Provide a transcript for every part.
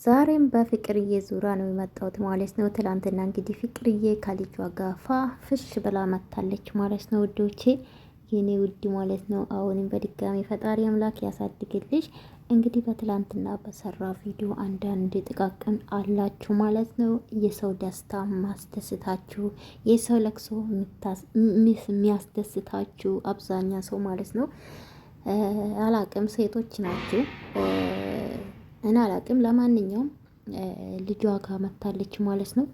ዛሬም በፍቅርዬ ዙራ ነው የመጣሁት ማለት ነው። ትላንትና እንግዲህ ፍቅርዬ ከልጇ ጋር ፍሽ ብላ መታለች ማለት ነው። ውዶቼ የኔ ውድ ማለት ነው። አሁንም በድጋሚ ፈጣሪ አምላክ ያሳድግልሽ። እንግዲህ በትላንትና በሰራ ቪዲዮ አንዳንድ ጥቃቅን አላችሁ ማለት ነው። የሰው ደስታ ማስደስታችሁ፣ የሰው ለቅሶ የሚያስደስታችሁ አብዛኛ ሰው ማለት ነው። አላቅም ሴቶች ናችሁ እና አላቅም። ለማንኛውም ልጇ ጋር መታለች ማለት ነው።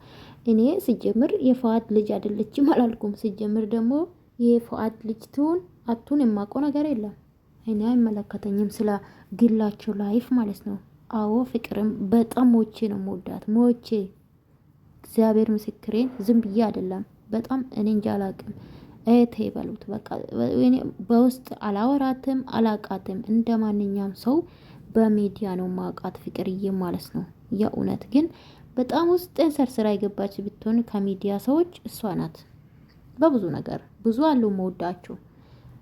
እኔ ሲጀምር የፈዋድ ልጅ አይደለችም አላልኩም። ሲጀምር ደግሞ የፈዋድ ልጅ ትሁን አቱን የማውቀው ነገር የለም። እኔ አይመለከተኝም ስለ ግላቸው ላይፍ ማለት ነው። አዎ ፍቅርም በጣም ሞቼ ነው የምወዳት ሞቼ፣ እግዚአብሔር ምስክሬን ዝም ብዬ አይደለም። በጣም እኔ እንጃ አላቅም። እህቴ በሉት በቃ። በውስጥ አላወራትም አላቃትም። እንደ ማንኛውም ሰው በሚዲያ ነው ማውቃት ፍቅርዬ ማለት ነው። የእውነት ግን በጣም ውስጥን ሰርስራ የገባች ብትሆን ከሚዲያ ሰዎች እሷ ናት። በብዙ ነገር ብዙ አሉ መወዳቸው፣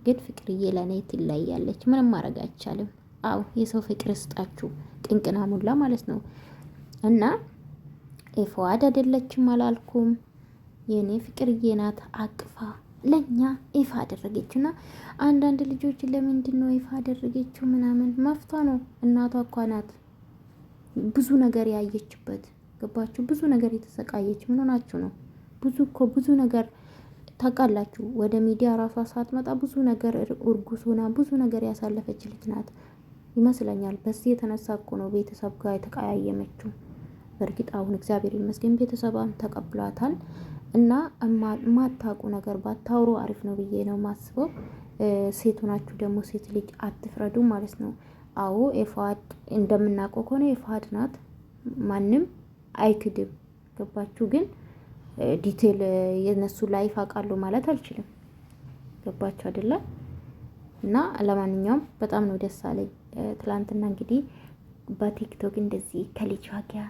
ግን ፍቅርዬ ለእኔ ትለያለች። ምንም ማድረግ አይቻልም። አዎ የሰው ፍቅር ስጣችሁ ቅንቅና ሙላ ማለት ነው። እና ኤፍዋድ አይደለችም አላልኩም። የእኔ ፍቅርዬ ናት አቅፋ ለኛ ይፋ አደረገችና አንዳንድ ልጆች ለምንድን ነው ይፋ አደረገችው ምናምን መፍቷ ነው። እናቷ እኮ ናት ብዙ ነገር ያየችበት፣ ገባችሁ? ብዙ ነገር የተሰቃየች ምን ሆናችሁ ነው? ብዙ ነገር ታውቃላችሁ። ወደ ሚዲያ ራሷ ሳትመጣ ብዙ ነገር እርጉዝ ሆና ብዙ ነገር ያሳለፈች ልጅ ናት ይመስለኛል። በዚህ የተነሳ እኮ ነው ቤተሰብ ጋር የተቀያየመችው። በእርግጥ አሁን እግዚአብሔር ይመስገን ቤተሰቧም ተቀብሏታል። እና ማታውቁ ነገር ባታውሩ አሪፍ ነው ብዬ ነው ማስበው። ሴት ሆናችሁ ደግሞ ሴት ልጅ አትፍረዱ ማለት ነው። አዎ ኤፍዋድ እንደምናውቀው ከሆነ ኤፍዋድ ናት፣ ማንም አይክድም። ገባችሁ? ግን ዲቴል የነሱ ላይፍ አውቃለሁ ማለት አልችልም። ገባችሁ አይደለ? እና ለማንኛውም በጣም ነው ደስ አለኝ። ትላንትና እንግዲህ በቲክቶክ እንደዚህ ከልጇ ጋር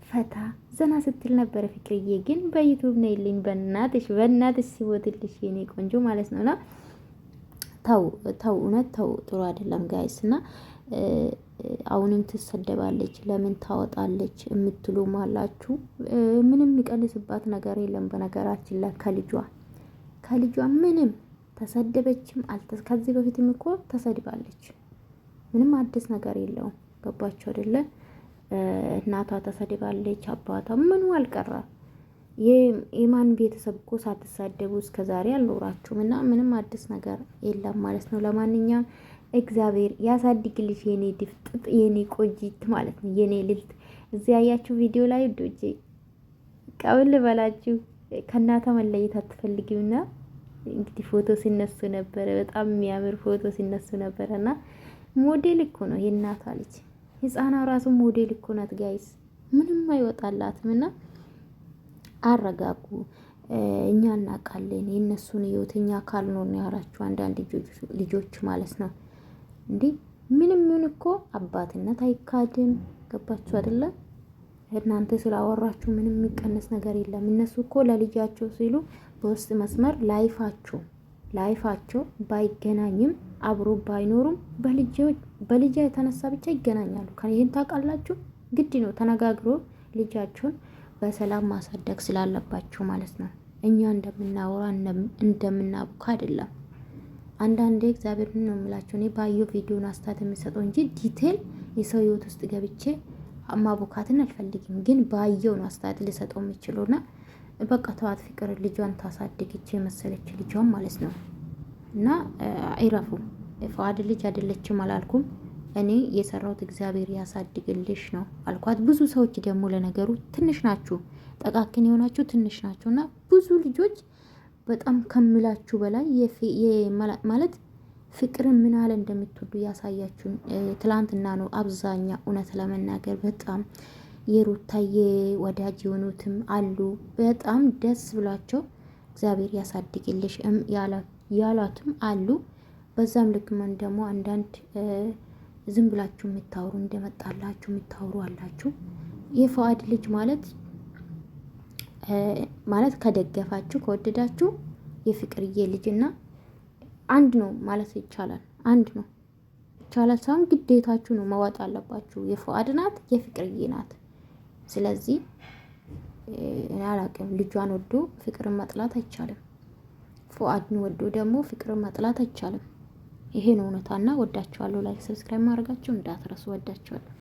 ፈታ ዘና ስትል ነበረ ፍቅርዬ። ግን በዩቲዩብ ነው ይልኝ በእናትሽ ሲቦትልሽ የኔ ቆንጆ ማለት ነውና ተው እውነት ተው፣ ጥሩ አይደለም ጋይስ። እና አሁንም ትሰደባለች ለምን ታወጣለች የምትሉ ማላችሁ። ምንም የሚቀንስባት ነገር የለም። በነገራችን ላይ ከልጇ ምንም ተሰደበችም ከዚህ በፊትም እኮ ተሰድባለች። ምንም አዲስ ነገር የለውም። ገባችሁ አይደለ? እናቷ ተሰድባለች፣ አባቷ ምኑ አልቀራ። የማን ቤተሰብ እኮ ሳትሳደቡ እስከዛሬ አልኖራችሁም። እና ምንም አዲስ ነገር የለም ማለት ነው። ለማንኛውም እግዚአብሔር ያሳድግልሽ የኔ ድፍጥጥ የኔ ቆንጂት ማለት ነው፣ የኔ ልልት። እዚህ ያያችሁ ቪዲዮ ላይ ዶጄ ቀብል በላችሁ ከእናቷ መለየት አትፈልጊውና እንግዲህ ፎቶ ሲነሱ ነበረ። በጣም የሚያምር ፎቶ ሲነሱ ነበረ። እና ሞዴል እኮ ነው የእናቷ ልጅ። ህፃኗ ራሱ ሞዴል እኮ ናት ጋይስ። ምንም አይወጣላትም። እና አረጋጉ። እኛ እናውቃለን የእነሱን ህይወት እኛ ካልኖር ነው ያላችሁ አንዳንድ ልጆች ማለት ነው። እንዲህ ምንም ይሁን እኮ አባትነት አይካድም። ገባችሁ አይደለ? እናንተ ስላወራችሁ ምንም የሚቀነስ ነገር የለም። እነሱ እኮ ለልጃቸው ሲሉ በውስጥ መስመር ላይፋቸው ባይገናኝም አብሮ ባይኖሩም በልጃ የተነሳ ብቻ ይገናኛሉ። ይህን ታውቃላችሁ። ግድ ነው ተነጋግሮ ልጃቸውን በሰላም ማሳደግ ስላለባቸው ማለት ነው። እኛ እንደምናወራ እንደምናቡካ አይደለም። አንዳንዴ እግዚአብሔር ነው የምላቸው። እኔ ባየው ቪዲዮን አስታት የሚሰጠው እንጂ ዲቴል የሰው ህይወት ውስጥ ገብቼ ማቡካትን አልፈልግም። ግን ባየው ነው አስታት ሊሰጠው የሚችሉና በቃ ተዋት ፍቅር ልጇን ታሳድግች የመሰለች ልጇን ማለት ነው። እና አይራፉ። ፈዋድ ልጅ አይደለችም አላልኩም። እኔ የሰራሁት እግዚአብሔር ያሳድግልሽ ነው አልኳት። ብዙ ሰዎች ደግሞ ለነገሩ ትንሽ ናችሁ፣ ጠቃቅን የሆናችሁ ትንሽ ናችሁ። እና ብዙ ልጆች በጣም ከምላችሁ በላይ ማለት ፍቅርን ምን ያህል እንደምትወዱ ያሳያችሁ ትላንትና ነው። አብዛኛ እውነት ለመናገር በጣም የሩታዬ ወዳጅ የሆኑትም አሉ። በጣም ደስ ብሏቸው እግዚአብሔር ያሳድግልሽ ያሏትም አሉ። በዛም ልክ ምን ደግሞ አንዳንድ ዝም ብላችሁ የምታወሩ እንደመጣላችሁ የምታወሩ አላችሁ። የፈዋድ ልጅ ማለት ከደገፋችሁ ከወደዳችሁ የፍቅርዬ ልጅና አንድ ነው ማለት ይቻላል። አንድ ነው ይቻላል ሳይሆን ግዴታችሁ ነው መዋጥ አለባችሁ። የፈዋድ ናት የፍቅርዬ ናት። ስለዚህ አላቅም ልጇን ወዶ ፍቅርን መጥላት አይቻልም። ፉአድን ወዶ ደግሞ ፍቅርን መጥላት አይቻልም። ይሄ ነው እውነታና ወዳችኋለሁ። ላይክ ሰብስክራይብ ማድረጋችሁ እንዳትረሱ። ወዳችኋለሁ።